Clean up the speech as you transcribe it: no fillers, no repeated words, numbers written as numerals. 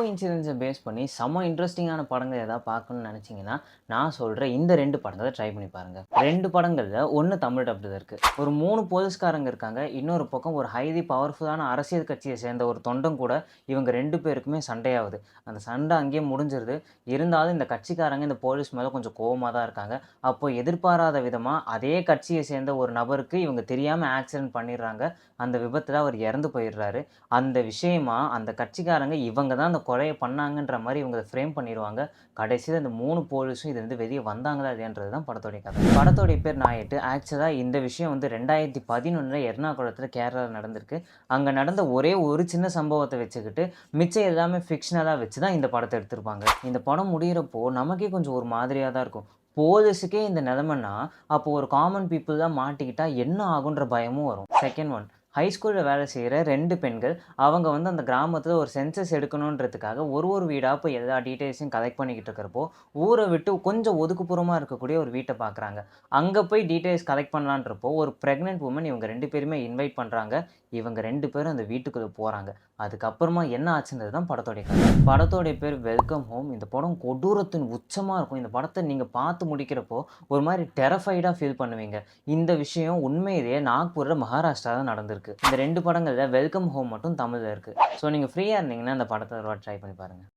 இன்சிடென்ட்ஸை base பண்ணி செம்ம இன்ட்ரெஸ்டிங்கான படங்கள் ஏதாவது பார்க்கணும்னு நினச்சிங்கன்னா, நான் சொல்ற இந்த 2 படங்கள ட்ரை பண்ணி பாருங்க. 2 படங்கள்ல 1 தமிழ் டப்ல இருக்கு. ஒரு 3 போலீஸ்காரங்க இருக்காங்க. இன்னொரு பக்கம் ஒரு ஹைலி பவர்ஃபுல்லான அரசியல் கட்சிய சேர்ந்த ஒரு தொண்டன் கூட இவங்க 2 பேருக்குமே சண்டையாவுது. அந்த சண்டை அங்கேயே முடிஞ்சிருது. இருந்தாலும் இந்த கட்சிக்காரங்க இந்த போலீஸ் மேல கொஞ்சம் கோவமா தான் இருக்காங்க. அப்போ எதிர்பாராத விதமா அதே கட்சிய சேர்ந்த ஒரு நபருக்கு இவங்க தெரியாம ஆக்சிடென்ட் பண்ணிடுறாங்க. அந்த விபத்துல அவர் இறந்து போயிடுறாரு. அந்த விஷயமா அந்த கட்சிக்காரங்க இவங்க தான் அந்த கொலைய பண்ணாங்கன்ற மாரி இவங்க ஃப்ரேம் பண்ணிருவாங்க. கடைசில இந்த 3 போலீஸும் இதுலருந்து வெளிய வந்தாங்களா இல்லையான்றது தான் படத்தோடைய கதை. படத்தோடைய பேர் நாயட்டு. ஆக்சுவலா இந்த விஷயம் வந்து 2011 எர்ணாகுளத்துல கேரளால நடந்திருக்கு. அங்க நடந்த ஒரே ஒரு சின்ன சம்பவத்த வச்சுக்கிட்டு, மிச்சம் எல்லாமே ஃபிக்ஷனலா வச்சு தான் இந்த படத்த எடுத்திருப்பாங்க. இந்த படம் முடியிறப்போ நமக்கே கொஞ்சம் ஒரு மாதிரியா தான் இருக்கும். போலீஸுக்கே இந்த நிலைமைன்னா, அப்போ ஒரு காமன் பீப்பிள் தான் மாட்டிக்கிட்டா என்ன ஆகுன்ற பயமும் வரும். செகண்ட் ஒன் ஹை ஸ்கூல்ல வேலை செய்ற 2 பெண்கள். அவங்க வந்து அந்த கிராமத்துல ஒரு சென்சஸ் எடுக்கணுன்றதுக்காக ஒரு வீடா போய் எல்லா டீட்டெயில்ஸையும் கலெக்ட் பண்ணிக்கிட்டு இருக்கிறப்போ, ஊர விட்டு கொஞ்சம் ஒதுக்குப்புறமா இருக்கக்கூடிய ஒரு வீட்ட பார்க்குறாங்க. அங்க போய் டீட்டெயில்ஸ் கலெக்ட் பண்ணலான்றப்போ, ஒரு பிரெக்னன்ட் வுமன் இவங்க 2 பேருமே இன்வைட் பண்றாங்க. இவங்க 2 பேரும் அந்த வீட்டுக்குள்ள போறாங்க. அதுக்கப்புறமா என்ன ஆச்சுன்றது தான் படத்தோடைய கதை. படத்தோடைய பேர் வெல்கம் ஹோம். இந்த படம் கொடூரத்தின் உச்சமா இருக்கும். இந்த படத்த நீங்க பார்த்து முடிக்கிறப்போ, ஒரு மாரி டெர்ரிஃபைடா ஃபீல் பண்ணுவீங்க. இந்த விஷயம் உண்மையிலேயே நாக்பூர்ல, மகாராஷ்டிரால நடந்திருக்கு. இந்த 2 படங்கள்ல வெல்கம் ஹோம் மட்டும் தமிழ்ல இருக்கு. ஸோ நீங்க ஃப்ரீயா இருந்தீங்கன்னா, அந்த படத்த ஒரு வாட்டி ட்ரை பண்ணி பாருங்க.